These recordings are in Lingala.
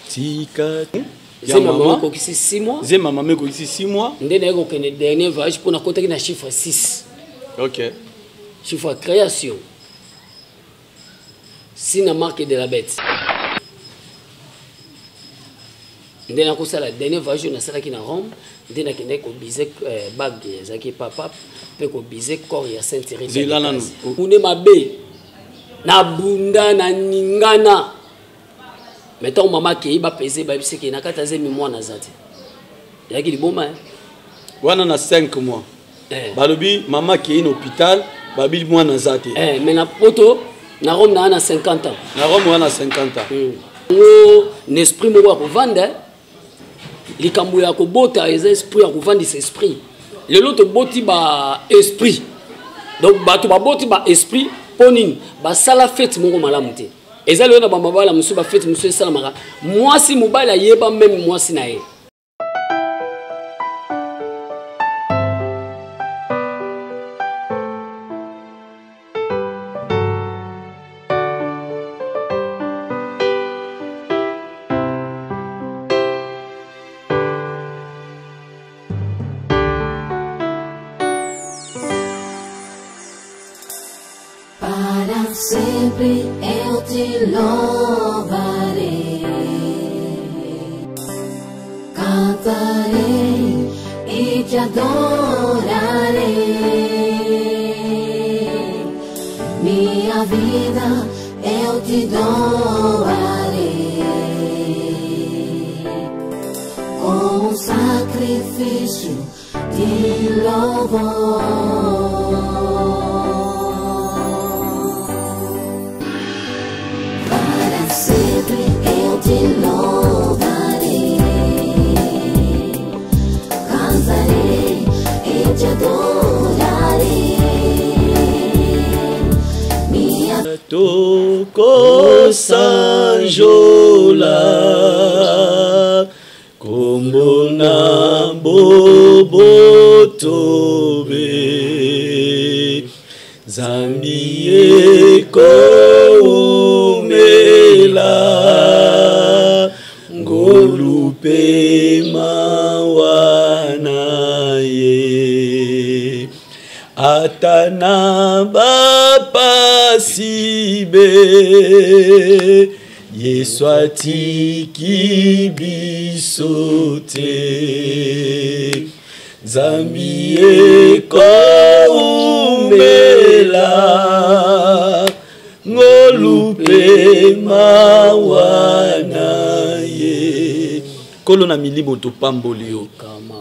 Tika. J'ai maman qui ici 6 mois. J'ai maman qui ici 6 mois. Ndé ko le dernier voyage pour na côté na chiffre 6. OK. Chiffre création. Si na marque de la bête. Ndé na ko sala dernier voyage na sala ki na Rome, ndé na kende ko biser bague zaki papa pe ko biser corps ya Sainte-Thérèse. Zilana. Une mabe. Na bunda na ningana. Mettons maman qui va peser, bah c'est qu'il n'a qu'à taser mais moi nazati. Il y a qui dit bon hein. Wana na 5 mois. Balobi maman qui est en hôpital, babi moi nazati. Mais na poto na Rome na 50 ans. Na Rome wana 50 ans. L'esprit mo ko vendre. Likambo ya ko bota les esprits ya ko vendre ces esprits. Le lot boti ba esprit. Donc ba to ba boti ba esprit ponine ba sala fête mo ko malamu te. Ezali na bamabala musu ba fête musu salamaka moi si mobala yeba même moi si nae Para sempre eu te louvarei, cantarei e te adorarei. Minha vida eu te doarei com sacrifício de louvor. Sempre eu te louvarei, cantarei e te adorarei. Minha toko sanjola como na bobo tobe Zambie Mela Ngolupe mawana ye Atana bapasibe Yesu atiki bisote Zambie Mela Ngolupe mawana ye Kolona milibo to pambolio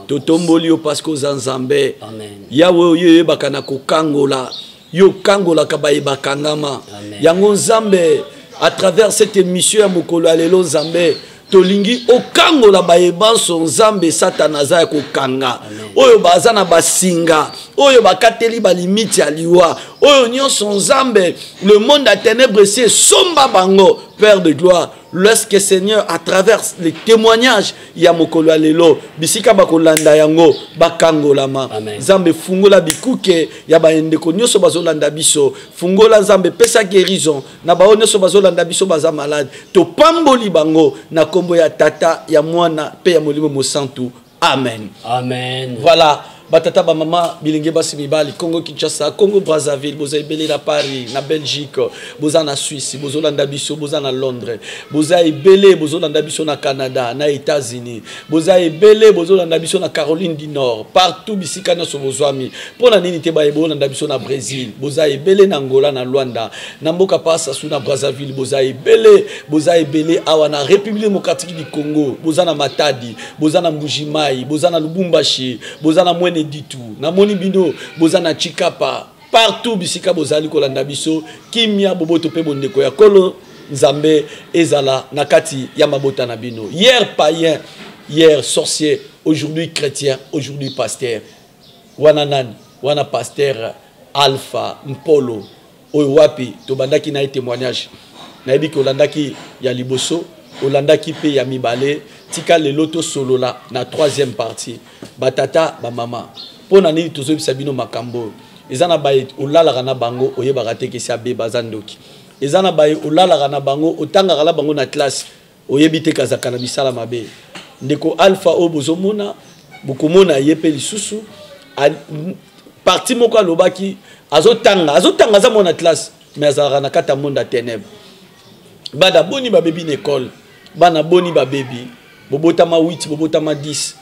to tombolio parce que Zanzambe Yahweh yo bakana ko kangola yo kangola kabaye bakangama yango Nzambe à travers cette émission ya mokolo alelo Nzambe tolingi okangola bayebanso Nzambe Satana za ko kanga oyo bazana basinga oyo bakateli ba limite ya liwa oyo nyonso Nzambe le monde à ténèbres c'est somba bango Père de gloire lorsque Seigneur à travers les témoignages ya mokolo alelo bisika bakolanda yango bakangolama Nzambe fungola bikuke ya baendeko nyonso bazolanda biso fungola Nzambe pesa guérison na ba nyonso bazolanda biso baza malade to pamboli bango na kombo ya tata ya mwana pe ya molimo mosantu amen amen. Voilà batata ba mama bilenge basi mibali Congo Kinshasa Congo Brazzaville boza ebele na Paris na Belgique boza na Suisse bozolanda biso boza na Londres boza ebele bozolanda biso na Canada na États-Unis boza ebele bozolanda biso na Caroline du Nord partout bisika nyonso bozwami pona nini te ba ebelanda biso na Brésil boza ebele na Angola na Luanda na mboka pasa su na Brazzaville boza ebele awa na République démocratique du Congo boza na Matadi boza na Mbujimai boza na Lubumbashi boza na Mwene Ditu na moni bino boza na Chikapa partout bisika bozali kolanda biso kimia boboto pe bondeko ya kolo Nzambe ezala na kati ya mabota na bino hier païen hier sorcier aujourd'hui chrétien aujourd'hui pasteur wana nani wana pasteur Alpha Mpolo oyo wapi to bandaki na témoignage na yebi ko landaki ya liboso olandaki pe ya mibale tika le loto solola na troisième partie batata ba mama pona nini tozobisa bino makambo ezana baye olala na bango oyeba rate ke sabe bazandoki ezana baye olala na bango otanga kala bango na classe oyebite kazaka na bisala mabe ndeko alpha obozomona bokomona yepe lisusu parti moko alobaki azotanga za mona classe mais azalaka na kata monde ténèbre bana boni babebi na école bana boni babebi bobotama 8 bobotama 10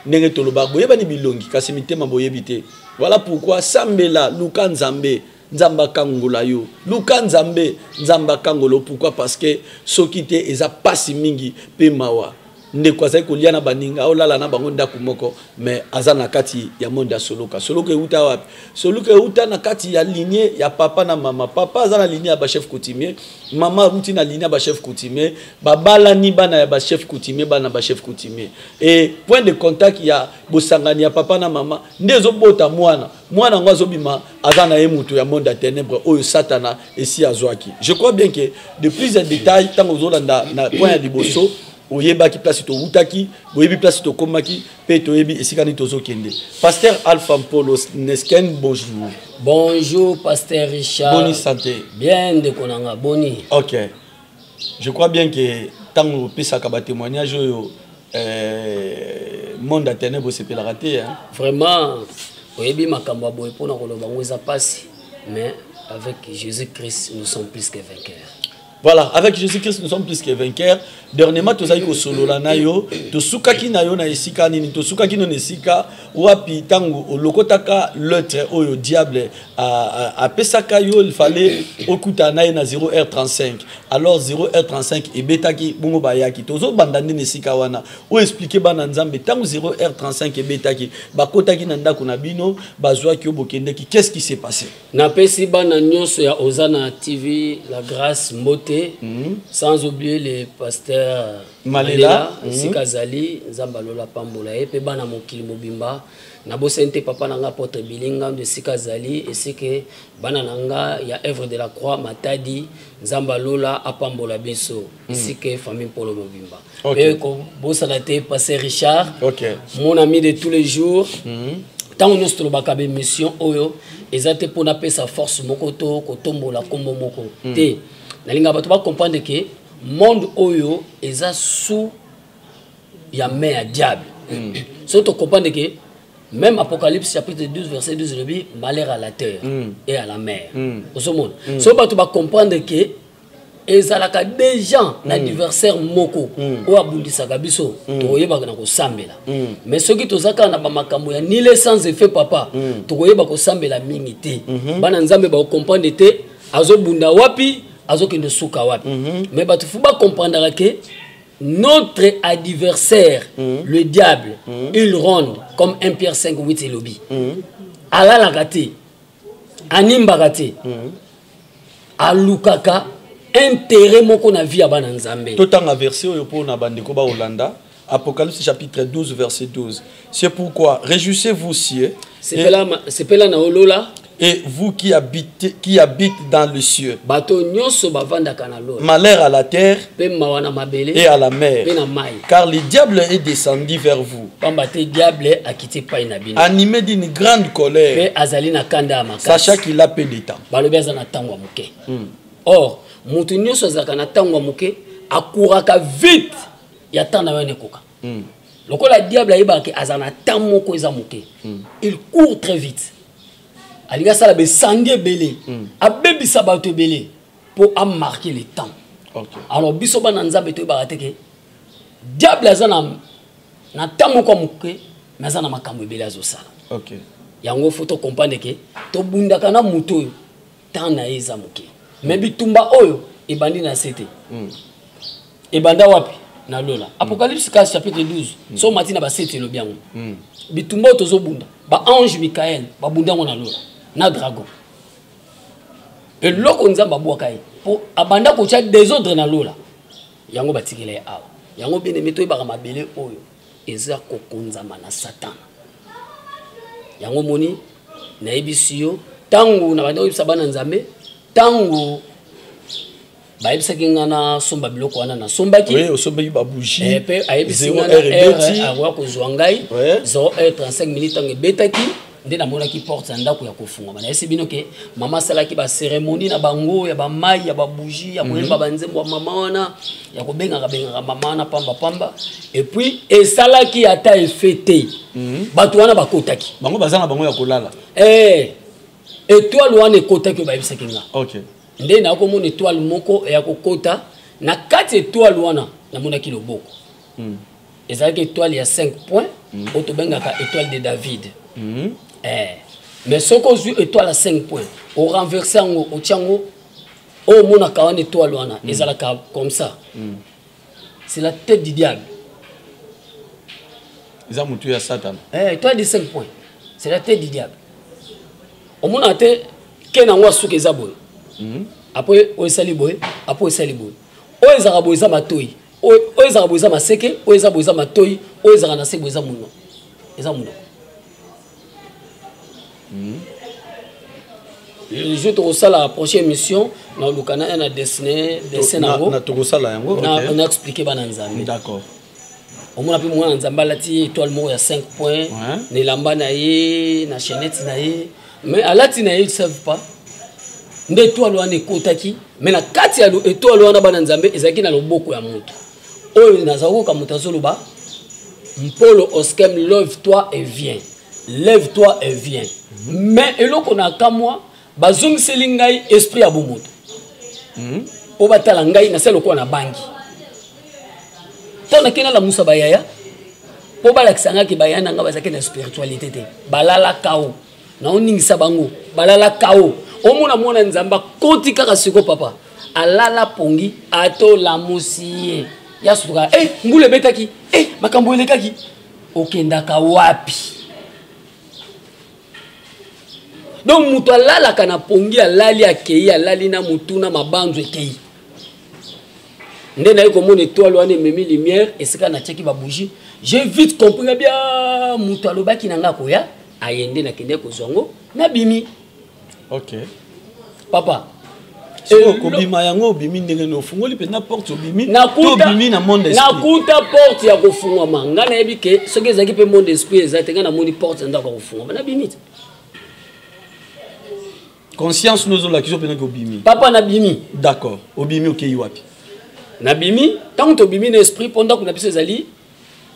ndenge toloba boyebani bilongi kasi mitema boyebite voilà pourquoi sambela luka nzambe nzamba kangola yo luka nzambe nzamba kangolo pourquoi parce que soki te eza pasi mingi pe mawa ndeko azali kolia na baninga olala na bango ndako moko mais aza na kati ya monde ya soloka euta wapi soloka euta na kati ya lignée ya papa na mama papa aza na lignée ya ba chef coutumier mama ruti na lignée ya ba chef coutumier babala ni bana ya ba chef coutumier bana ba chef coutumier et point de contact ya bosangani ya papa na mama ndezo bota mwana ngo azobima aza na emuto ya monde ya ténèbres oyo satana esi azwaki je crois bien que de plus en détail tango zolanda na point ya liboso oyeba ki place to utaki boyebi place to komaki pe to yebi esikani tozo kende pasteur Alpha Mpolo Nesken bonjour. Bonjour pasteur Richard. Boni santé. Bien de konanga boni. OK. Je crois bien que tango pesa ka ba témoignage yo monde à ténèbres c'est la raté hein. Vraiment oyebi makambo boye pona koloba ngoza pasi mais avec Jésus-Christ nous sommes plus que vainqueurs. Voilà, avec Jésus-Christ, nous sommes plus que vainqueurs. Dernièrement, tu as dit que solo la nayo, tu soukaki nayo na esika nini, tu soukaki no nesika, wapi tango lokotaka l'autre oyo diable a pesaka yo, il fallait okuta naye na 0h35. Alors 0h35 et betaki bongo bayaki. Tozo bandandi nesika wana. O expliquer bana nzambe tango 0h35 et betaki, bakotaki na ndako na bino, bazwa ki obokendeki. Qu'est-ce qui s'est passé? Na pesi bana nyonso ya Ozana TV, la grâce mote. Sans oublier les pasteurs Malela, Sikazali, Zambalola Pambola, et Bana Mokili Mobimba, Nabosente Papa Nanga Porte Bilinga de Sikazali, et c'est que Banananga, il y a œuvre de la croix, Matadi, Zambalola, Apambola Besso, ici que famille Polo Mobimba. Et comme Bossalate, Pasteur Richard, mon ami de tous les jours, tant que nous avons une mission, ils pour appeler sa force, Mokoto, Kotombola, Kombo Moko. Nalinga bato ba comprendre que monde oyo eza sous ya main ya diable. Surtout comprendre que même Apocalypse chapitre 12 verset 12 le dit malheur à la terre et à la mer. Au ce monde. So bato ba comprendre que ezalaka des gens l'adversaire moko o abundisaka biso toyeba na ko sambela. Mais ceux qui tozaka na ba makambo ya ni les sans effet papa toyeba ko sambela mingi te. Bana nzambe ba comprendre te azobunda wapi azokende suka wapi. Mais batu fuba comprendre que notre adversaire le diable il ronde comme 1 Pierre 5:8 et lobby. Ala la gâté animba gâté alukaka intérêt moko na vie abana nzambe. Tout en verset oyo po na bandeko ba Hollanda Apocalypse chapitre 12 verset 12. C'est pourquoi réjouissez-vous cieux. C'est là na olola. Et vous qui habitez dans le cieux. Malheur à la terre et à la mer. Car le diable est descendu vers vous, animé d'une grande colère, sachant qu'il a peu de temps. Or, akuraka vite le diable il court très vite. Aliga sala be sangé belé abebi sabato belé pour marquer le temps. Alors biso bana nzambe to ba teke diable azana na tamo ko muke mazana makambo belé azosala. OK. Yango faut to comprendre que to bunda kana muto tan na eza muke. Mais bitumba oyo ebandi na sete. Ebanda wapi na lola. Apocalypse chapitre 12. So matina ba sete lo biango. Bitumba tozo bunda. Ba ange Michael ba bunda na lola. Na dragon. Et loko nzamba bwakaye pour abanda ko tia des autres na lola. Yango batikele awa. Yango bene meto ba mabele oyo eza ko konzama na Satan. Yango moni na ebisiyo tangu na banda oyibisa bana nzambe tangu ba ebisa kingana somba biloko wana na sombaki. Oui, osombaki ba bougie. Et pe ayebisi ngana R ko zwangai 0h35 minutes tangu betaki nde namonaki porte ya ndako ya kofungwama nayesi bino ke mama asalaki bacérémonie na bango ya bamai ya babougie ya koyemba banzembo ya mama wana ya kobengaka mama wana pamba et puis esalaki ata efete bato wana bakotaki bango baza na bango ya kolala étoile wana ekotaki oyo bayebisaki nga okay. nde nakomona étoile moko ya kokota na kati étoile wana namonaki loboko ezalaki étoile ya 5 points oyo tobengaka étoile de David mais soki ozwi étoile à 5 points orenverse yango otia yango oyo omonaka wana étoile wana ezalaka comme ça c'est la tête du diable eza mutu ya Satan étoile de 5 points c'est la tête du diable omonaka te ke nango asuki eza boye après oyo esali boye après esali boye oyo ezalaka boye eza matoi oyo ezalaka boye eza maseke oyo eza boye eza matoi oyo ezalaka na se boye eza muno eza muno le jour de la prochaine émission na lukana na dessin nango na tokosala yango on a expliqué bana nzambe d'accord on a pu mwana nzambe lati étoile moko ya 5 points ne lamba na ye na chaînette na ye mais alati na ye ils savent pas nde étoile wana ekotaki mais na kati ya étoile wana bana nzambe ezaki na loboko ya moto oyo nazako ka moto azoloba Mpolo Oskem lève-toi et viens lève-toi et viens mais eloko na kamwa bazongiseli ngai esprit ya bomoto po batala ngai na selo ko na bangi tona kena la musa bayaya po balakisa ngaki bayana nga bazaki na spiritualité te balala kao na oningisa bango balala kao omona mona nzamba koti kaka siko papa alala pongi ato la musiye ya suka ngule betaki makambo elekaki okendaka wapi donc mutu alalaka na pongi alali akei alali na mutu na mabanzo ekei nde naye komona étoile wana ememi lumière esika na tiaki babougie j'ai vite compris bien mutu alobaki na nga koya ayende nakende kozwa yango nabimi okay. papa kobima yango obimi ndenge nofungoli mpenza porte obimi to obimi na monde esprit nakuta porte ya kofungwama nga nayebi ke soki ezalaki mpe monde esprit eza te nga namoni porte ndako ya kofungwama nabimi te conscience nozolakisa mpenza obimi papa nabimi d'accord obimi okei wapi nabimi ntango tobimi na esprit mpo ndako na biso ezali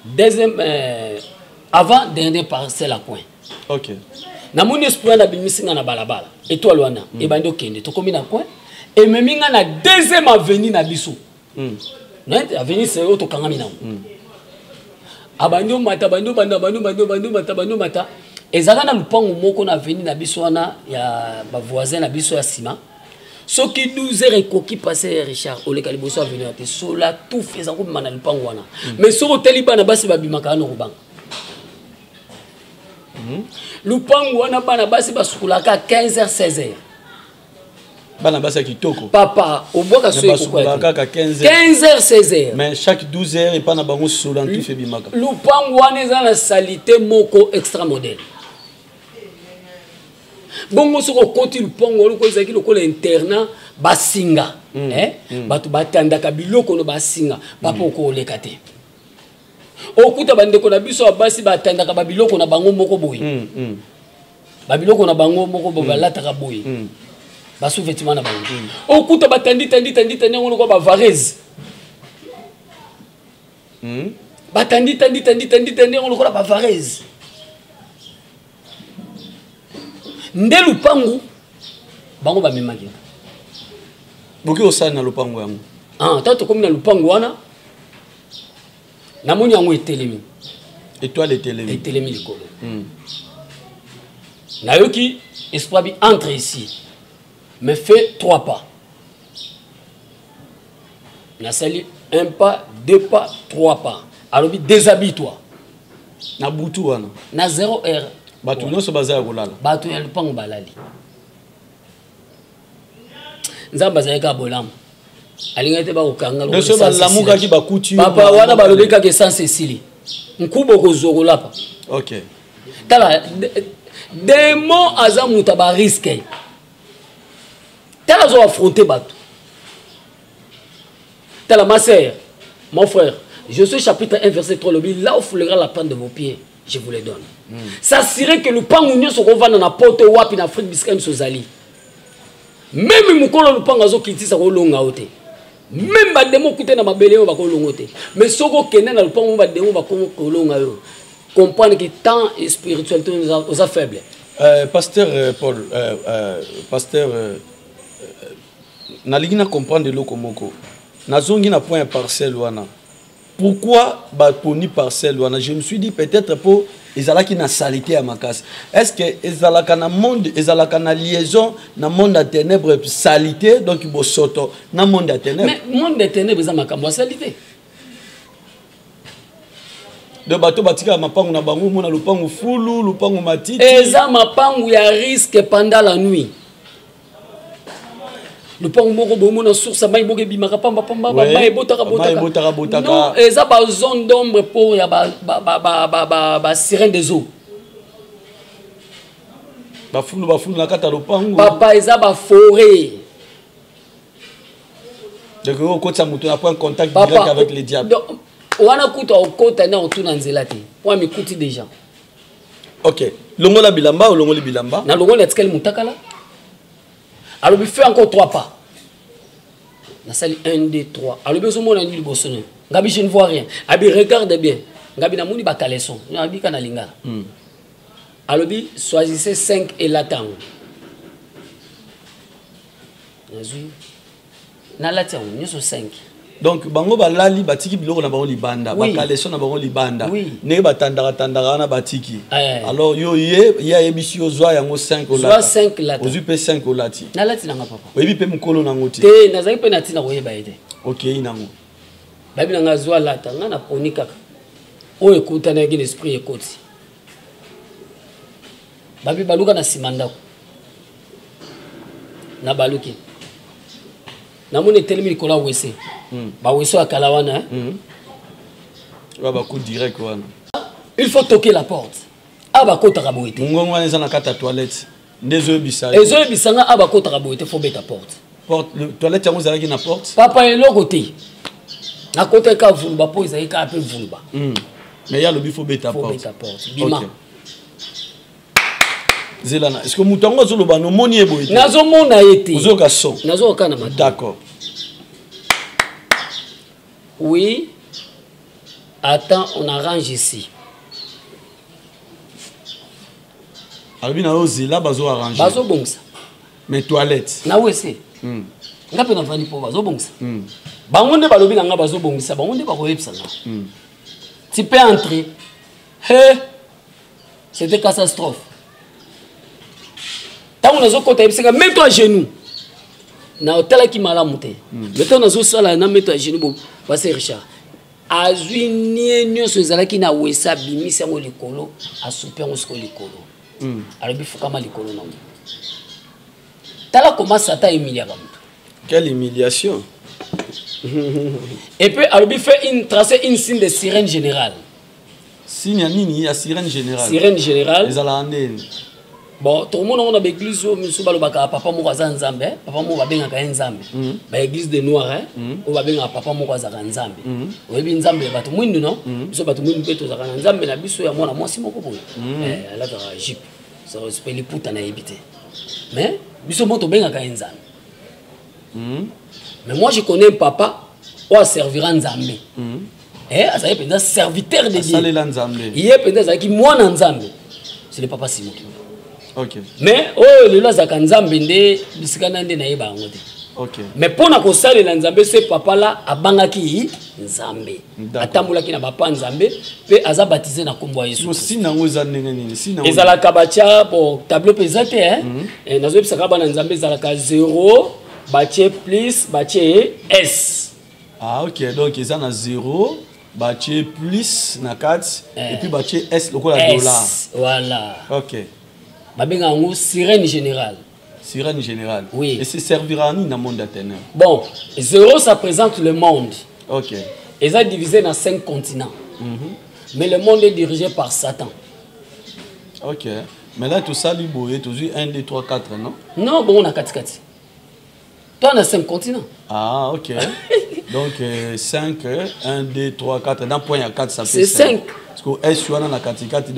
deuxième avant dernier parcelle à coin okay. namoni esprit wana nabimisi nga na balabala étoile wana ebandi okende tokomi na coin ememi nga na deuxième avenue na biso avenue c'est oyo tokangami nango abandi omata bandi omata ezalaka na lupango moko na avenue na biso wana ya bavoisin na biso ya nsima soki 12 heures ekoki passe Richard oleka liboso avenue ya te sola tout faisant komema na lupango wana mais soki otali bana basi babimaka wana kobanga lupango wana bana basi basukulaka 15 heures 16 heures bana basi ya kitoko papa obwaka so ekoka 15 heures 16 heures mais chaque 12 heures epa na bango sola tout fait bimaka lupango wana eza na salité moko extra moderne bongo soko okoti lupango wana ezalaki lokola internat basinga bato batandaka biloko no basinga papa okoleka te okuta bandeko na biso basi batandaka babiloko na bango moko boye babiloko na bango moko boye balataka boye basous-vêtements na bango okuta batandi yango lokwa bavarese batandi yango lokwa bavarese nde lupangu bango bamemaki boki osali na lupango yango ntango tokomi na lupango wana namoni yango etelemi étoile etelemi likolo nayoki espoir bi entre ici me fait 3 pas nasali 1 pas 2 pas 3 pas alobi déshabille-toi na butu wana na 0 heure bato nyonso baza ya kolala bato ya lupango balali nzambe azalaki abolamu alingaki te bakokanga biso balamukaki bakuti papa wana balobi kaka essence esili nkubo kozogolapa okay. tala demo aza muta bariske tala zo affronter bato tala ma sœur mon frère je suis chapitre 1 verset 3 lobi là où foulera la plante de vos pieds je vous les donne. S'assurer que le pangounio se revend dans la porte ou en Afrique biscaine sozali. Même mukolo le pangazo kiti sa kolonga ote. Même ba demo kute na mabele ba kolonga ote. Mais soko kene na le pango ba demo ba kolonga yo. Comprendre que tant spiritualité aux a faible. Pasteur Paul, pasteur Naligina comprendre le komoko. Nazongi na point parcelle wana. Pourquoi batoni parcelle wana? Je me suis dit peut-être pour ezalaki na salité à ma casse. Est-ce que ezalaka na monde, ezalaka na liaison na monde à ténèbres salité donc bo soto na monde à ténèbres. Mais monde à ténèbres ezama kamwa salité. De bateau batika mapangu na bango mona lupangu fulu, lupangu matiti. Ezama pangu ya risque pendant la nuit. Le pango moko bomo na source ba iboke bimaka pamba pamba ba ebotaka botaka. Non, eza ba zone d'ombre pour ya ba sirène des eaux. Ba fulu na kata lo pango. Papa eza ba forêt. Donc on kota muto na point contact direct avec les diables. Wana kuta okota na otuna nzela te. Wa mi kuti déjà. OK. Longola bilamba ou longoli bilamba? Na longola tskeli mutakala. Alors, il fait encore 3 pas. La salle 1, 2, 3. Alors, il y a un Gabi, je ne vois rien. Abi, regarde bien. Gabi, na mouni ba caleçon. Gabi, kana linga. Alors, choisissez 5 et l'attend. Na l'attend, nous sommes 5. Donc, bango balali batiki biloko na bango libanda, ba caleçon na bango libanda. Ne batandara na batiki. Alors yo ya ebisi ozwa yango 5 olata. 5 lata. Ozupe 5 olati. Na lati na papa. Oyebi pe mukolo na ngoti. Te nazaki pe natina koyeba ete. OK, inango. Babi na ngazwa lata ngana poni kaka. O ekuta na ngine esprit ekoti. Babi baluka na simandako. Na baluki. Namone telemi likola wese. Ba weso akala wana. Ba coup direct wana. Il faut toquer la porte. Aba kota kaboite. Ngongo wana eza na kata toilette. Ndezo bisa. Ezo bisanga aba kota kaboite faut beta porte. Porte le toilette yango zalaki na porte. Papa eloko te. Na kota ka vulba po ezali ka pe vulba. Mais ya lobi faut beta porte. Faut beta porte. Bima. Zelana, est-ce que mutango zo loba no moni eboite? Nazo mona ete. Ozoka son. Nazo kana mata. D'accord. Oui. Attends, on arrange ici. Alors bien là bazo arranger. Bazo bongsa. Mais toilette. Na wese. Ngape na vani po bazo bongsa. Bangonde balobi na nga bazo bongisa, bangonde ba koyebisa nga. Tu peux entrer. Hé. C'était catastrophe. Tant on a zo kota yebisa mets toi à genoux. Na hôtel qui mala monté. Maintenant on a zo sala na mets toi à genoux bon. Parce que Richard azwi nyenyo sozala ki na wesa bimisa mo likolo asupe ngo sko likolo. Alors il faut kama likolo na mo. Tala comment Satan humilia ba mutu. Quelle humiliation. Et puis alors il fait tracer une signe de sirène générale. Signe nini ya sirène générale. Sirène générale. Ezala andeni. Bon, tout le monde on a l'église où monsieur balobaka papa moko za nzambe, papa moko ba benga ka nzambe. Ba église de noir hein, on va benga papa moko za nzambe. Oyebi nzambe bato mwindu non? Biso bato mwindu peto za nzambe na biso ya mwana mwasi moko boye. Ala ka jip. Ça respecte les puta na ebité. Mais biso moto benga ka nzambe. Mais moi je connais un papa qui servira nzambe. Ça y est, serviteur de Dieu. Il est peut-être qui moi nzambe. C'est le papa Simon. OK. Mais oh le la za nzambe nde bisikana nde na yeba ngote. OK. Mais pona ko sale na nzambe ce papa là abangaki nzambe. Atambulaki na papa nzambe pe aza baptisé na kombo ya Yesu. Si nango za ndenge nini? Si nango. Ezala kabacha bon tableau pesate hein. Et nazo bisaka bana nzambe ezala ka 0 batie plus batie S. Ah OK, donc ils ont 0 batie plus na 4 et puis batie S le dollar. Voilà. OK. Babenga ngo sirène générale. Sirène générale. Oui. Et c'est servira ni dans le monde d'Athénée. Bon, 0 ça présente le monde. OK. Ils sont divisés dans 5 continents. Mais le monde est dirigé par Satan. OK. Mais là tout ça liboye toujours 1 2 3 4 non? Non, bon on a 4 4. Toi on a 5 continents. Ah OK. Donc 5, 1, 2, 3, 4. Dans le point, il y a 4, ça C'est fait 5. Parce que S,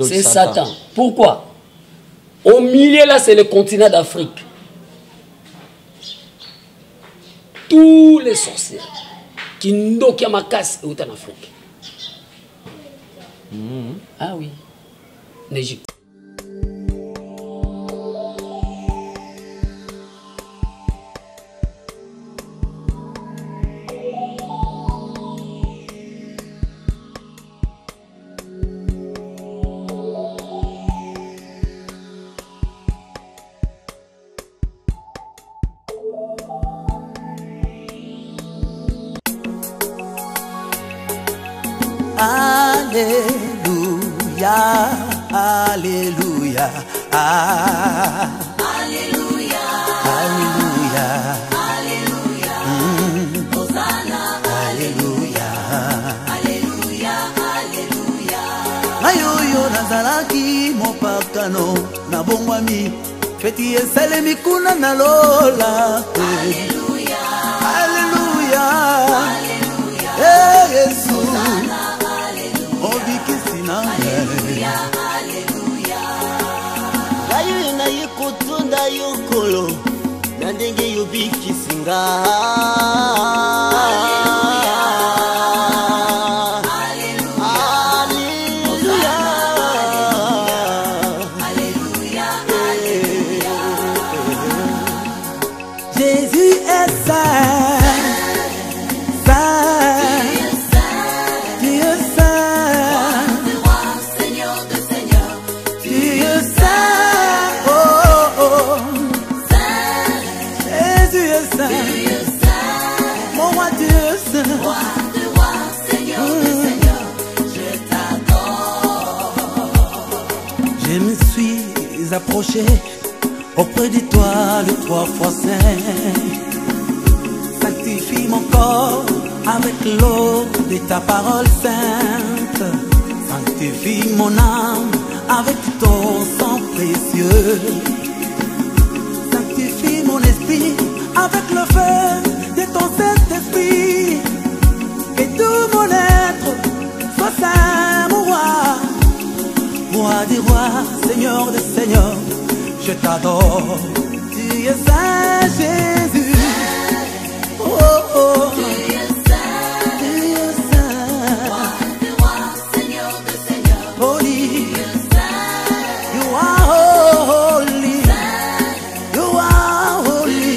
c'est Satan. Pourquoi? Au milieu, là, c'est le continent d'Afrique. Tous les sorciers qui n'ont qu'à ma casse sont en Afrique. Ah oui, en Égypte. Alléluia, Alléluia, Alléluia, Alléluia, Alléluia, Hosanna, Alléluia, Alléluia, Alléluia. Mayoyo nazalaki mopakano na bongwami feti esalemi kuna na lola. Alléluia, Alléluia, Alléluia, Yesu Hosanna, obikisi na Alléluia, Alléluia. Ngayo na yikutunda yokolo na ndenge yobikisinga. Jésus est saint, saint, Dieu saint, Seigneur de Seigneur, Dieu saint, oh oh oh, Jésus est saint, mon roi Dieu saint, roi de rois, Seigneur de Seigneur, je t'adore. Je me suis approché auprès de toi le 3 fois saint. Sanctifie mon corps avec l'eau de ta parole sainte. Sanctifie mon âme avec ton sang précieux. Sanctifie mon esprit avec le feu de ton Saint-Esprit. Que tout mon être soit saint, mon roi. Roi des rois, Seigneur des seigneurs, je t'adore. Tu es saint, Jésus. Oh oh, Tu es saint, tu es saint. roi de rois, Seigneur de Seigneur, Holy, tu es saint, you are holy. You are holy.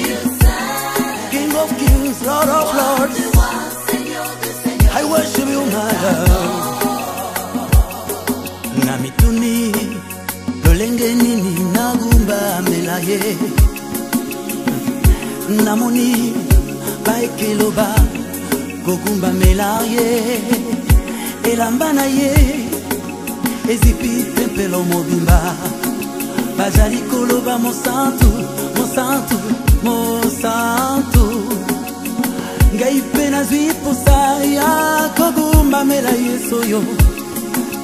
King of kings, Lord of lords. roi, Seigneur de Seigneur. I worship you, my love. Namituni, lolenge nini nagumba melaye. Namoni, baekeloba, gogumba melaye. Elambana ye, ezipi tempelo mobimba. Bajali koloba mon santu, mon santu, mon santu. Ngai pena zwi posa ya kogumba melaye soyo.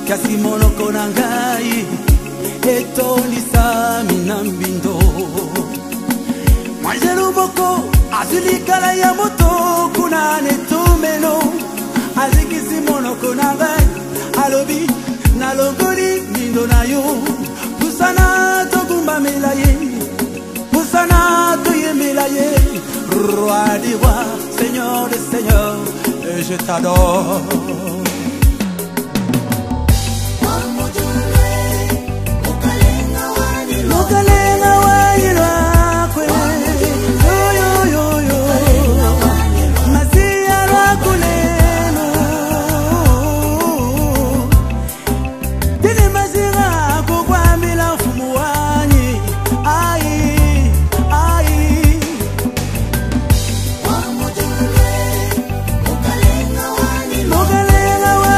Kasi monoko na ngai etolisa minambindo. Mwanjelu boko azulikala ya moto kuna netumeno. Azikisi monoko na ngai alobi na logoli mindo na yo. Pusana togumba melaye, pusana toye melaye. Roi des rois, Seigneur des seigneurs, et je t'adore. Mukalenga wailwa kwe, yo yo yo yo, masia rakuleno, tene masia kukwambila mfumu wanyi, ai ai. Mukalenga wailwa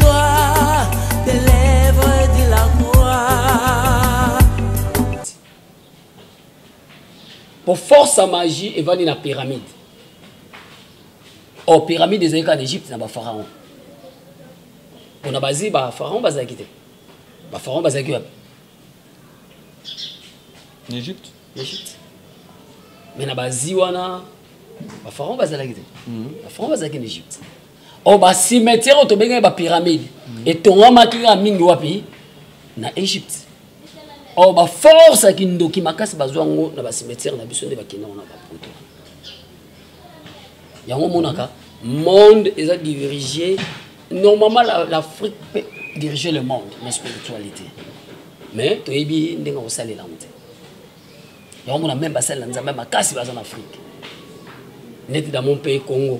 toi, tes lèvres de la croix. Pour force à magie, il va dans la pyramide. Oh, pyramide des Égyptiens en Égypte, c'est un pharaon. On a basé le pharaon, basé qui le pharaon, basé qui En Égypte. Égypte. Mais na basé wana, le pharaon basé qui le pharaon basé en Égypte. Oh, bah cimetière, on te benga ba pyramide. Et ton amaki a mingi wapi na Égypte. Oh, bah force à kindo qui makas bazwango na ba cimetière na biso nde ba kina on a ba poto. Yango monaka monde est dirigé normalement l'Afrique peut diriger le monde la spiritualité mais to ebi ndenga osale la monte yango mona même basale la nzambe makasi baza en Afrique net dans mon pays Congo.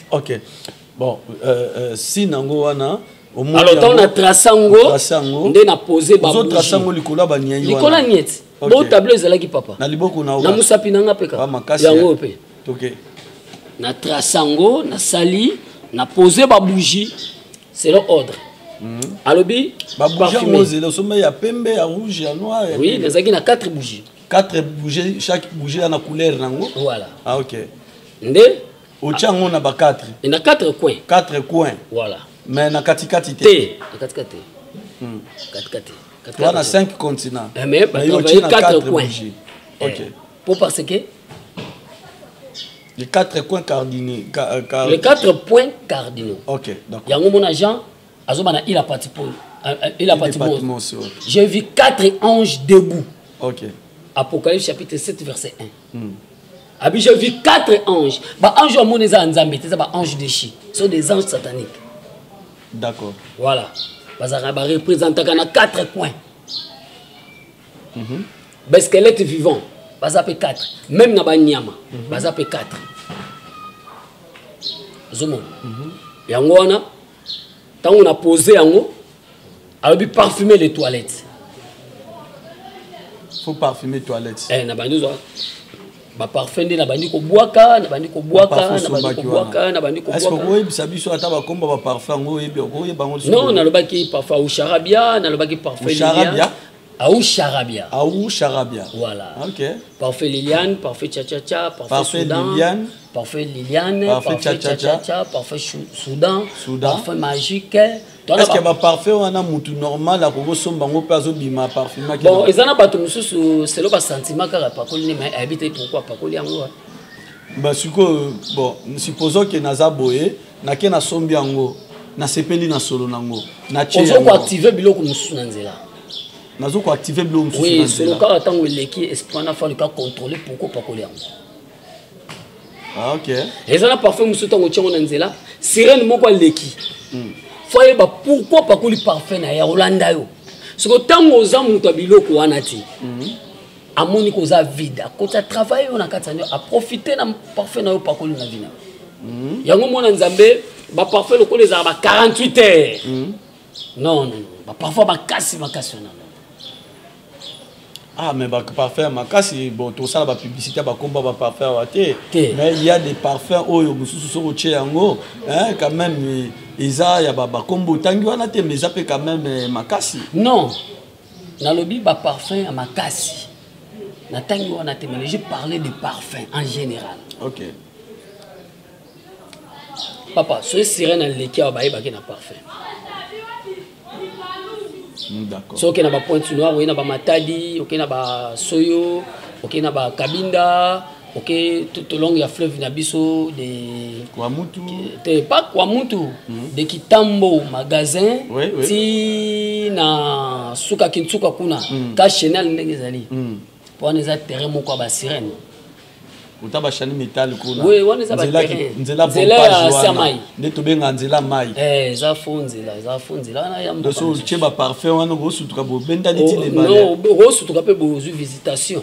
Ok, bon si nango wana alors on a trasango nde na poser ba bougie trasango likola ba nyanyi wana likola nyet bo tableau ezala ki papa na liboko na na musapi nanga peka yango pe ok na trasango na sali na poser ba bougie c'est l'ordre alobi ba bougie ngozela osoma ya pembe ya rouge ya noir oui les aki na 4 bougies 4 bougies chaque bougie a na couleur nango voilà ah ok nde ochango na ba 4 et na 4 coins 4 coins voilà mais na katikati te na katikati katikati on a 5 continents mais ba travailler 4 coins ok pour parce que les 4 coins cardinaux les 4 points cardinaux ok d'accord yango mon agent azobana il a parti pour il a parti pour j'ai vu 4 anges debout ok Apocalypse chapitre 7 verset 1 Abi j'ai vu 4 anges ba ange mon eza nzambe te ba ange de chi sont des anges sataniques d'accord voilà bazara ba représenter kana 4 coins ba squelette vivant bazape 4 même na ba nyama bazape 4 zomo yango wana tant on a posé yango alobi parfumer les toilettes faut parfumer toilettes na bandi zo ba parfum nde na bandi ko boaka na bandi ko boaka na bandi ko boaka na bandi ko boaka est-ce que vous sabiso ata ba komba ba parfum ngo yebi ko yeba ngo non na lobaki parfum ou charabia na lobaki parfum charabia Aou charabia. Aou charabia. Voilà. Ok. Parfait Liliane, parfait Tcha-Tcha-Tcha, parfait Soudan. Liliane. Parfait Liliane, parfait Tcha-Tcha-Tcha, parfait Soudan. Parfait magique. Est-ce que parfait on a mutu normal à Congo sombango pazo bima parfum bon, ils en a pas tout c'est le sentiment car pas qu'on mais habiter pourquoi pas qu'on y ango. Bah bon, supposons que naza boye, na ke na sombi ango, na sepeli na solo nango. Na che. On va activer biloko mususu na nzela. Nazo ko activer biloko mususu na nzela. Oui, sur le cas attend leki espoir na fa le cas contrôler pourquoi pas qu'on y ango. Ah OK. Les en a parfait mususu tango tchango na nzela, sirène moko leki. Foye ba pourquoi pas qu'on li parfait na ya Rolanda yo. Ce que tango za muto biloko wana ti. Amoni koza vide a côté travailler on a katsanyo a profiter na parfait na yo pa ko na vina yango mona nzambe ba parfait lokole za ba 48 heures non ba parfois ba kasi non ah mais ba parfait makasi bon tout ça ba publicité ba combat ba parfait waté mais il y a des parfums oyo mususu so che yango hein quand même isa ya ba combo tangi wana te mais ça peut quand même makasi non na lobi ba parfum à makasi. J'ai parlé de parfum en général. Ok. Papa, ce sirène à l'équipe a baillé na parfum. D'accord. So, ok, na ba pointe noire, ok, na ba matadi, ok, na ba soyo, ok, na ba kabinda, ok, tout au long il y a fleuve nabiso de Kwamutu. Pas Kwamutu, de Kitambo magasin, oui. Ti na suka kinsuka kuna, ka Chanel ndengezali. Pour les terrains mon quoi ba sirène utaba chani metal kuna oui on les a terrain nzela samai ne to benga nzela mai za fonzela na yamba so cheba parfait wana go sutuka bo benda niti le bale non go sutuka pe bo visitation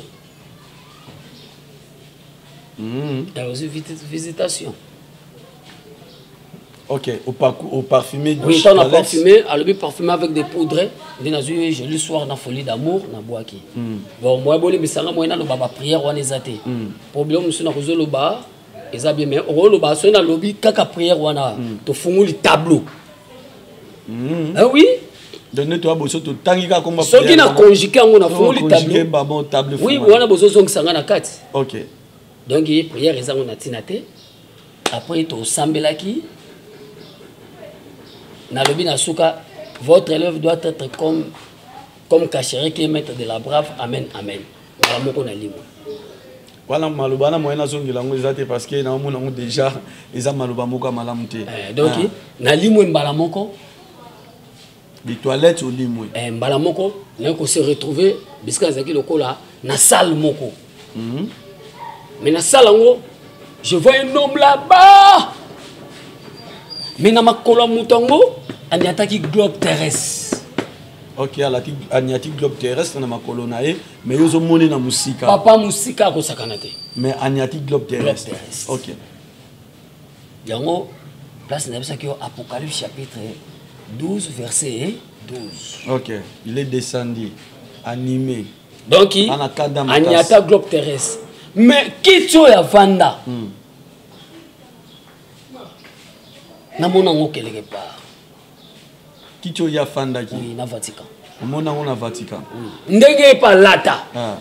visitation. Ok, au parfumé. Oui, on a parfumé, alors parfumé avec des poudres. Je lui soir dans folie d'amour, na boaki. Bon, moi, je suis en train de prière, on est athées. Problème, je suis en train de eza bien mais oloba so na lobby kaka prière wana to funguli tableau ah oui donner toi boso to tangika komba soki na conjuguer ngo na funguli tableau oui wana bozo zongisanga na kati OK donc prière eza ngo na tinate après to sambelaki na lobby na suka votre élève doit être comme Kachéré qui est maître de la brave amen amen voilà moko na limo voilà maloba na moyena zongela ngo ezate parce que na mona ngo déjà eza maloba moko malamu te donc na limo mbala moko les toilettes au limo mbala moko na ko se retrouver bisika zaki lokola na salle moko mais na salle ngo je vois un homme là-bas mais na makolo mutongo ani attaque globe terrestre. OK, aniati globe terrestre na makolo na ye mais yozo moni na musika. Papa musika ko sakana te. Mais aniati globe terrestre. OK. Yango place na bisa ki Apocalypse chapitre 12 verset 12. OK, il est descendu animé. Donc aniata globe terrestre. Mais qui tu ya vanda? Na mona ngo quelque part. Qui tu ya fanda ki? Oui, na Vatican. Omona on a Vatican. Ndenge pa lata. Ah.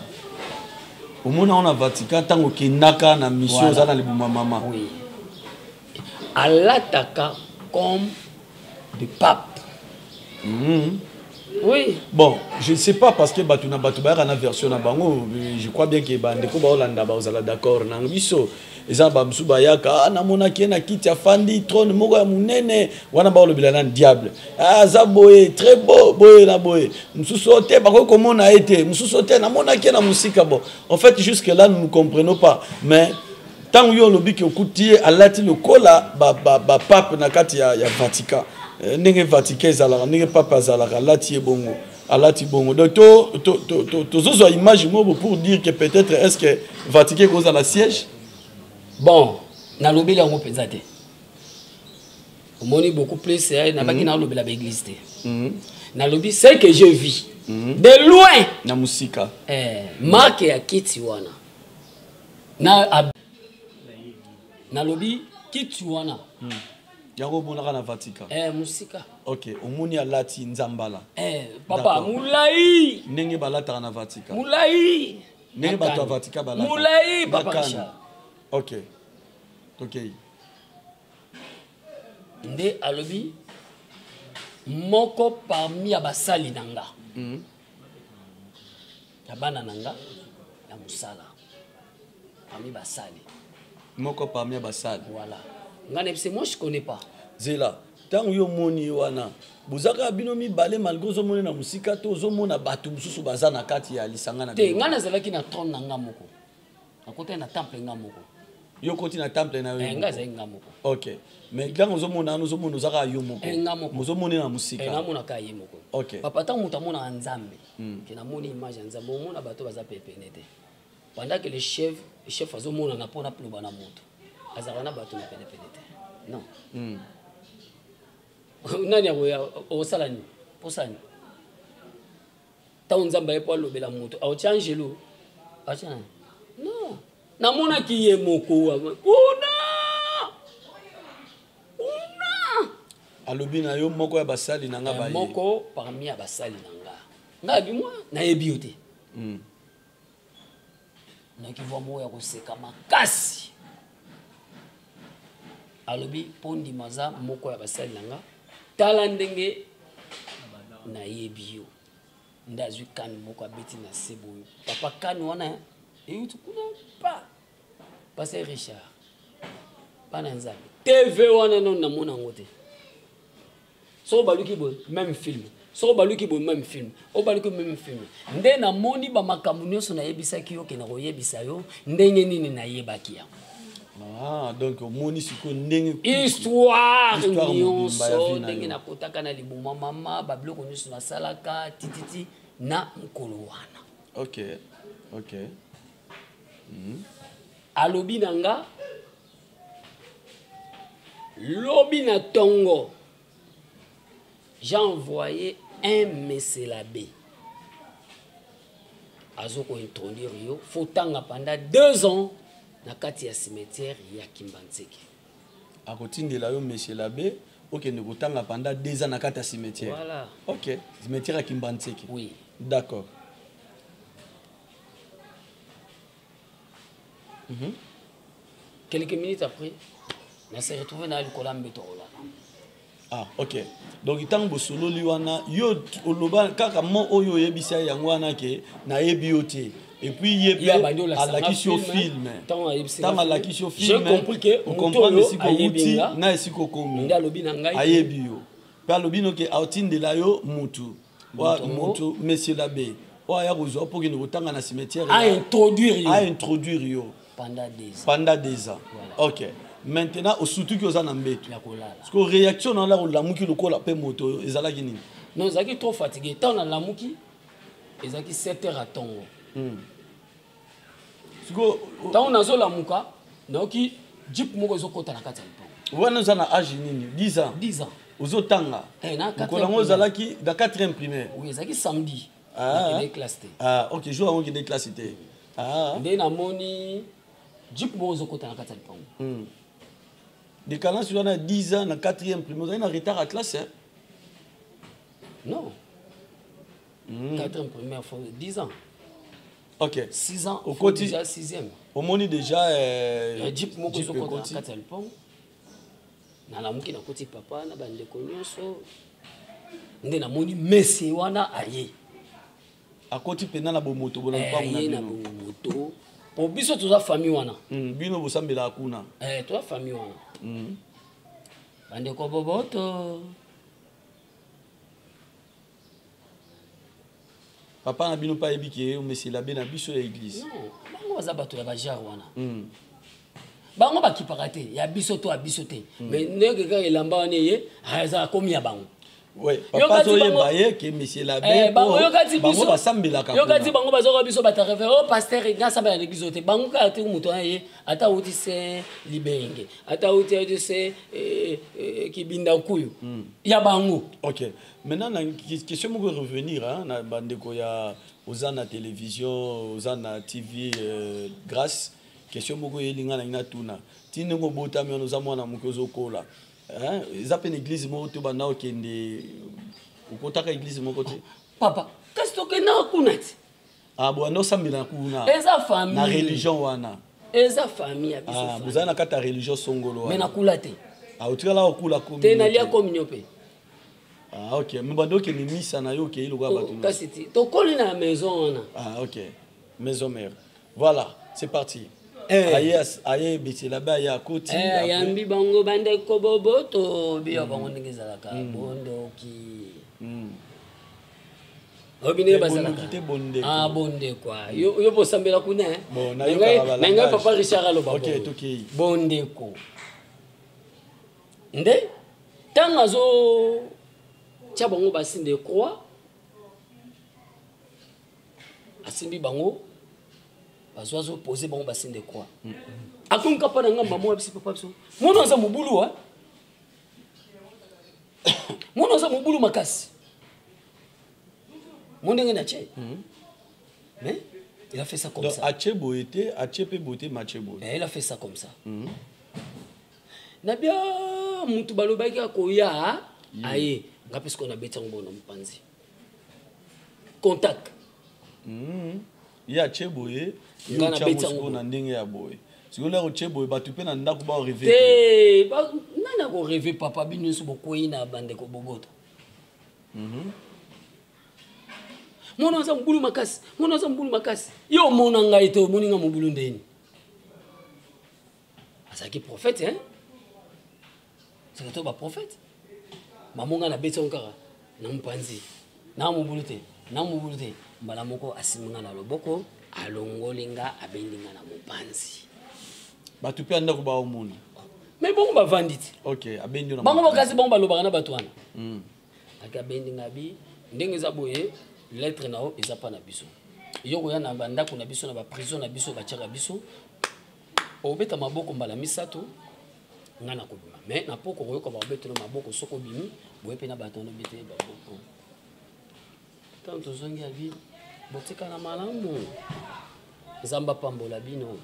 Omona on a Vatican tango kinaka na mission za na libuma mama. Oui. Alataka comme de pape. Oui. Bon, je ne sais pas parce que Batuna Batouba a une version à Bango. Je crois bien que Bandeko Baolanda Baozala d'accord. Nangiso, Ezaba Msubayaka, Namona Kiena Kitia Fandi, trône Moga Munene, Wana Baolo Bilanan Diable. Ah, Zaboé, très beau, Boé na Boé. Msusote, Bako comment on a été. Msusote, Namona Kiena Musikabo. En fait, jusque-là, nous ne comprenons pas. Mais. Tant que le bic est à la le cola, pape nakati ya Vatican. N'est Vatican zala, n'est pas zala, lati bongo, alati bongo. Donc to image pour dire que peut-être est-ce que Vatican cause à la siège. Bon, na lobby la ngopezate. Moni beaucoup plus na baki na lobby la église. Na lobby c'est que je vis de loin na musika. Marque ya kiti wana. Na lobby kiti wana. Yango bonaka na Vatican. Musika. OK, omoni alati nzambala. Papa mulai. Ndenge balata na Vatican. Mulai. Ndenge bato ya Vatican balata. Mulai papa Richard. OK. OK. Nde alobi moko parmi ya basali nanga. Ya bana nanga ya musala. Parmi basali. Moko parmi basali. Voilà. Ngane moi je connais pas. Zela, tant yo moni wana. Buzaka binomi balé malgré zo moni na musika to zo mona batu mususu bazana kati ya lisanga na. Te ngana zalaki na trône nanga moko. Na côté na temple nga moko. Yo côté na temple na yo. Nga za nga moko. OK. Mais quand zo mona no zo mona zaka yo moko. Nga moko. Mozo moni na musika. Nga mona ka ye moko. OK. Papa tant muta mona nzambe. Kina moni image nzambe mona bato baza pepenete. Pendant que le chef azo mona na pona ploba na moto. Azarana bato na pepenete. Non. Nani ya osalani posani ta nzamba epo lobela moto au changelo acha non na mona ki ye moko kuna alobi na yo moko ya basali nanga ba ye moko parmi ya basali nanga nga bi moi na yebiote na ki voit mo ya ko seka makasi alobi pondi maza moko ya basali nanga tala ndenge na yebio ndazwi kan moko abeti na sebo papa kan wana eutu kuna pa passer Richard pana nzambe TV wana non na mona ngote so baluki bo même film so baluki bo même film o baluki même film nde na moni ba makambu nyonso na yebisa ki yo ke na koyebisa yo ndenge nini na yebaki ya. Ah, donc moni siko ndenge histoire nyonso ndenge na kotaka na libuma mama babiloko nyonso na salaka tititi na mkolo wana. OK. OK. Alobi nanga lobi na tongo j'ai envoyé un messelabé azoko introduire yo faut tanga pendant 2 ans na kati ya cimetière ya Kimbanzeke. À côté de là, monsieur l'abbé, ok, nous avons pendant 2 ans à kata cimetière. Voilà. Ok, cimetière à Kimbanzeke. Oui. D'accord. Quelques minutes après, on s'est retrouvé dans le collant Betorola. Ah, ok. Donc, il y a un solo liwana, yo oloba kaka mo oyo yebisa yangwana ke na yebiote. Et puis il y a la question film. Tant la question film. J'ai compris que on comprend aussi que outil na esiko komi. Nda lobi na ngai. Ayebio. Pa lobi no ke outing de la yo mutu. Wa mutu monsieur l'abbé. Wa ya kozo pour que nous tanga na cimetière. À introduire yo. Pendant 2 ans. Pendant 2 ans. Voilà. OK. Maintenant, au surtout que vous en avez parce que réaction dans la mouki le cola pe moto ezalaki nini? Non, ezalaki trop fatigué. Tant dans la mouki, ezalaki 7 heures à tongo. Tant on a zo la mouka, donc jeep moko zo kota na kati ya lipango. Wana za na âge nini? 10 ans. 10 ans. Ozo tanga. Na 4 ans. Ko ezalaki da 4e primaire. Oui, ezalaki samedi. Ah. Il est classé. Ah, OK, jour avant qu'il est classé. Ah. Ndé na moni jeep moko zo kota na kati ya lipango. Des canons sur 10 ans, dans 4e primaire, vous avez un retard à classe. Hein? Non. 4e primaire, 10 ans. Ok. 6 ans, au côté déjà 6e. Au monde déjà. Jeep moko zo kota na kati ya lipango. Na la muki na koti papa na bande konyoso. Ndé na moni mesi wana aye. À côté pena na bomoto bona pas na bomoto. Pour biso toza famille wana. Bino bosambela kuna. Toi famille wana. Bande ko boboto. Papa na bino pa ebiki monsieur l'abbé na biso ya église. Non, bango baza bato ya bajar wana. Bango bakipaka te, ya biso to ya biso te. Mais ndenge ka elamba wana ye, aza komi ya bango. Oui, papa zo yebaye que monsieur l'abbé bango yokati biso bango basambela ka. Yokati bango bazo biso bata référé au pasteur nga sambela na église te. Bango ka te muto ye, ata uti se libenge, ata uti se kibinda kuyu. Ya bango. OK. Maintenant na question mo revenir hein na bandeko ya ozana télévision, ozana TV grâce question mo yelinga na tuna. Tinengo botami oza mwana mukozo kola. Hein, ils appellent l'église moto bana okende ukotaka église moko te. Papa, qu'est-ce que na kunati? Ah bon, no sambila kuna. Eza famille. Na religion wana. Eza famille abiso. Ah, vous avez na kata religion songolo wana. Mais na kulate. Ah, utikala okula komi. Te na lia communion pe. Ah, OK. Mais bando ke ni misa na yo ke iloko batu. Kasi ti. To koli na maison wana. Ah, OK. Maison mère. Voilà, c'est parti. Aye beti là-bas ya koti. Yambi bango bande ko boboto biya bango ndingezalaka bondo ki. Obine bazalaka. Ah bonde quoi. Yo posambela kuna hein. Bon, na yo kala. Nanga papa Richard aloba. OK, toki. Bonde ko. Nde tanga zo tia bango basinde croix. Asimbi bango bazoazo poser bango basinde croix. Akonka pa nanga maman abisi papa biso. Mono aza mobulu hein. Mono aza mobulu makasi. Mon ndenge na tché. Mais il a fait ça comme ça. Donc Achebo était Achepe beauté Machebo. Il a fait ça comme ça. Na bien mutu balobaki akoya aye ngapi ce qu'on a bêté en mpanzi. Contact. Ya Cheboye, ngana bêté en ndenge ya boye. Si vous voulez Cheboye batu pe na ndako ba rêver. Eh, nana ko rêver papa bino so bokoyi na bande ko boboto. Mono za mbulu makasi, mono za mbulu makasi. Yo mona ngai to moninga mbulu ndeni. Azaki prophète hein? C'est toi ba prophète. Mamonga na beti onkara na mpanzi. Na mbulu te, na mbulu te. Mbala moko asiminga na loboko, alongolinga abendinga na mpanzi. Batu pe ndako ba omona. Mais bon ba vanditi. OK, abendi na. Bango bakasi bango balobaka na batwana. Aka bendinga bi ndenge za boye. Lettre na o eza pa na biso yoko ya na banda ko na biso na ba prison na biso ba tchaka biso obeta maboko mbala misato ngana ko bima mais na poko ko ba obeta na maboko soko bimi boye pe na bato na bete ba boko tanto zongi abi botika na malamu zamba pambola bino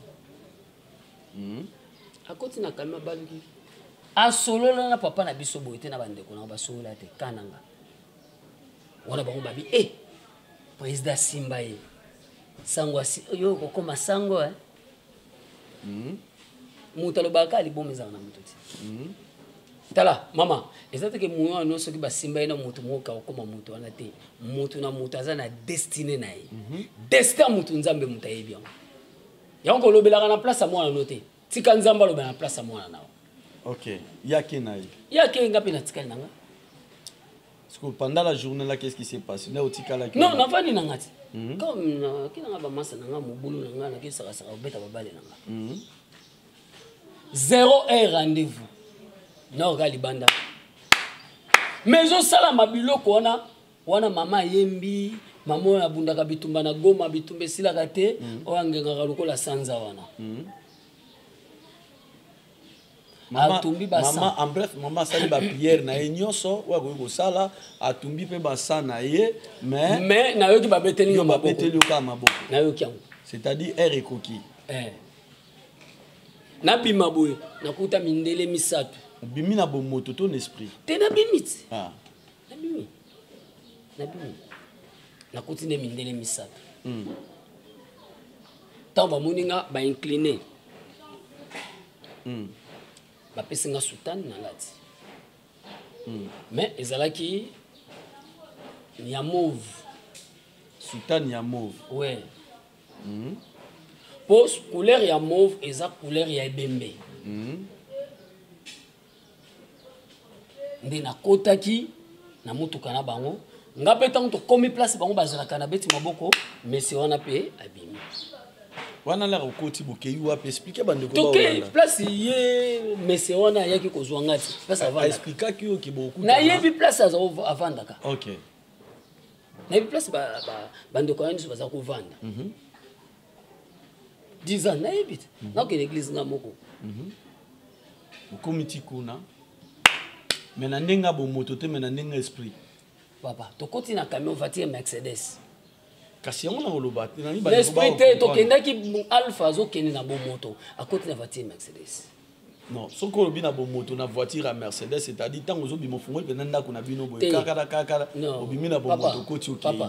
akoti na kami abaluki asolola na papa na biso boye te na bandeko na basolola te kananga wana bango babi président Simba ye sango yo kokoma sango mutu alobaka alibomi ezaka na mutu te tala mama eza teke moyo wana soki basimba ye na mutu moko okoma mutu wana te mutu na mutu aza na destine na ye destin ya mutu nzambe mutu ayebi yango yango kolobelaka na place ya mwana no te tika nzambe alobela na place ya mwana nao ok yake na ye yake nga mpe na tikali nanga pendant la journée là qu'est-ce qui s'est passé na otikala non navandi nanga te comme kinanga bamasa nanga mobulu nanga nakisakasaka obeta babale nanga 0 heure rendez-vous naoka libanda mais ozosala mabiloko wana mama ayembi mama oyo abundaka bitumba na Goma bitumba esilaka te oyo angengaka lokola sanza wana atumbi mama en bref mama asali bapriere na ye nyonso oyo akoki kosala atumbi mpe basa na ye mais nayoki babeteli yo kaka maboko nayoki yango c'est-à-dire ere ekoki nabima boye nakuta mindele misato obimi na bomoto to na esprit te nabimi te nabimi nakuti nde mindele misato ntango bamoni nga baincline bapesi nga soutane na lati mais ezalaki ya mauve soutane ya mauve ouais po couleur ya mauve eza couleur ya ebembe nde nakotaki na mutuka na bango nga mpe ntango tokomi place bango bazalaka na beti maboko mesi wana mpe abimi wana lara okoti bokei wapi explique bandeko toke place ye mesi wana ayaki kozwa nga ti place avanda expliquaki yo ki bokuta nayebi place avandaka ok nayebi place bandeko ya nyonso baza kovanda 10 ans nayebi te nakokende église nga moko okomi ti kuna me na ndenge ya bomoto te me na ndenge ya esprit papa tokoti na camion voiture Mercedes kasi yango na koloba te l'esprit te tokendaki alpha azokende na bomoto akoti na voiture Mercedes non soki olobi na bomoto na voiture ya Mercedes c'est-à-dire ntango ozobima ofungoli mpenza ndako na bino boye kakala obimi na bomoto okoti okei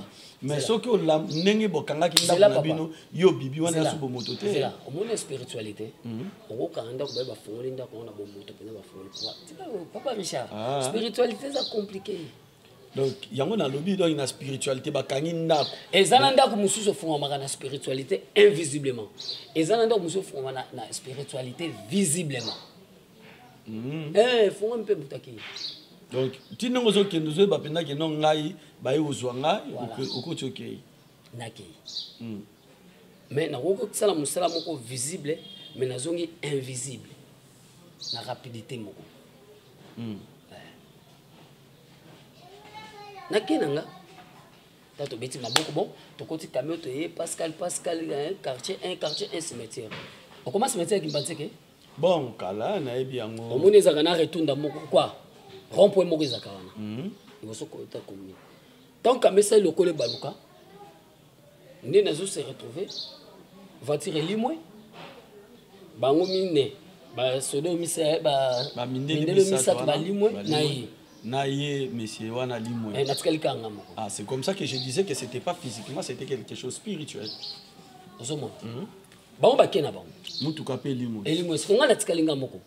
mais soki ndenge bokangaki ndako na bino yo bibi wana yasu bomoto te omoni spiritualité okokanga ndako baye bafungoli ndako wana bomoto mpenza bafungoli papa Richard spiritualité eza compliqué donc yango na lobi donc na spiritualité bakangi ndako eza na ndako mosusu ofungwamaka na spiritualité invisiblement eza na ndako mosusu ofungwama na spiritualité visiblement fungwa mpe butaki donc ti ndenge ozokende ozoyeba mpenza keno ngai baye kozwa ngai okoti okei nakei mais nakoki kosala mosala moko visible mais nazongi invisible na rapidité moko nakenanga tato beti maboko bon tokoti camion toye Pascal quartier 1 cimetière okoma cimetière Kimbanzeke bon kala nayebi yango omoni ezaka na retunda moko quoi rond-point moko ezaka wana iboso kota commune tant kamesa lokole baluka nde nazo se retrouver voiture limwe bango mine ba sodo misa ba mindele misatu ba limwe na ye monsieur wana limwe natikali kanga moko c'est comme ça que je disais que c'était pas physiquement c'était quelque chose spirituel ozomona bango bakena bango mutuka pe limwe elimwe sikonga natikali nga moko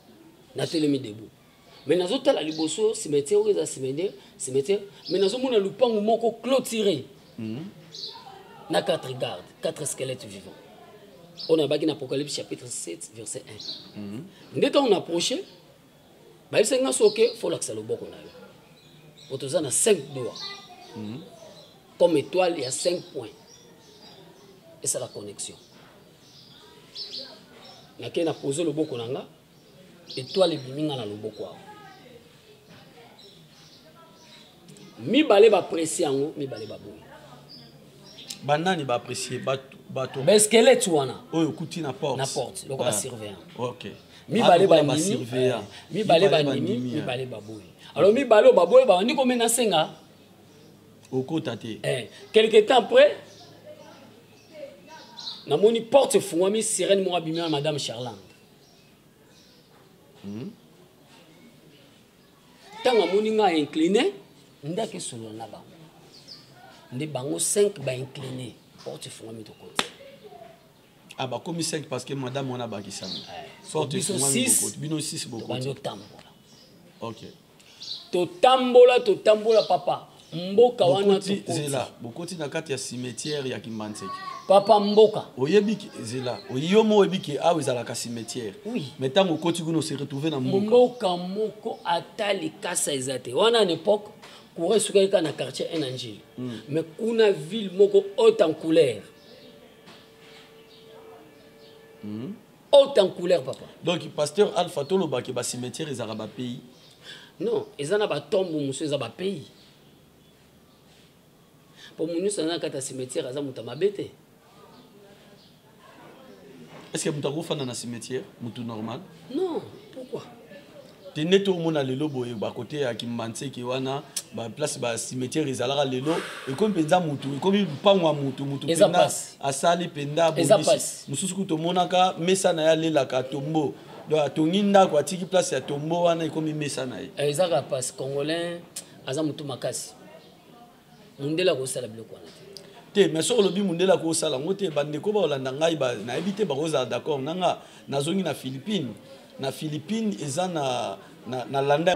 natelemi debout mais nazotala liboso cimetière oyo eza cimetière mais nazomona lupango moko clôturé na 4 gardes 4 squelettes vivants on a baki na Apocalypse chapitre 7 verset 1 nde on approché bayisenga soke faut lakisa loboko na yo otoza na 5 doigts comme étoile il y a 5 points et c'est la connexion nakena poser loboko nanga étoile ebiminga na loboko awo mibale baprécie yango mibale baboyi banani baapprécie bato basquelette wana oyo okuti na porte loko basurveillant ok mibale banimi mibale banimi mibale baboyi alors mibale baboyi bawandi komena senga okota te quelque temps après namoni porte efungwami sirène moko abimi na madame Charlande Tanga moninga incliné, ndaki solo na bango. Ndi bango 5 ba incliné, porte fongami to côté. Ah bah comme 5 parce que madame on a bakisama. Porte fongami to côté. Bino 6 beaucoup. Bano tambola. OK. To tambola papa. Mboka wana to zela, bokoti na kati ya cimetière ya Kimbanseki. Papa mboka. Oyebiki zela, oyomo oyebiki awe zala ka cimetière. Oui. Mais tant au koti kuno se retrouver na mboka. Mboka moko atali kasa ezate. Wana à l'époque, courait sur na quartier Enangil. Mais kuna ville moko haute en couleur. Haute en couleur papa. Donc pasteur Alpha Tolo ba ke ba cimetière ezara ba pays. Non, ezana ba tombe monsieur za ba pays. Pour mon nous, on a un cimetière, on a un bête. Est-ce que vous avez un cimetière normal? Non, pourquoi? Tu es net au monde à l'élo, à côté à Kimbanse, qui est là, place de cimetière, ils allaient à l'élo, et comme Penza Moutou, comme il pas moi Moutou, Penda, à Sali Penda, Bolis, Moussoukou Monaka, Messana, la Katombo, de Tonginda, quoi, Tiki place à Tombo, et comme il Messana. Et ça passe congolais, Azamoutou Makasi. Mundela ko sala biloko wana te mais sur le bi mundela ko sala ngote bande ko ba olanda ngai ba na éviter ba roza d'accord nanga nazongi na Philippines eza na landa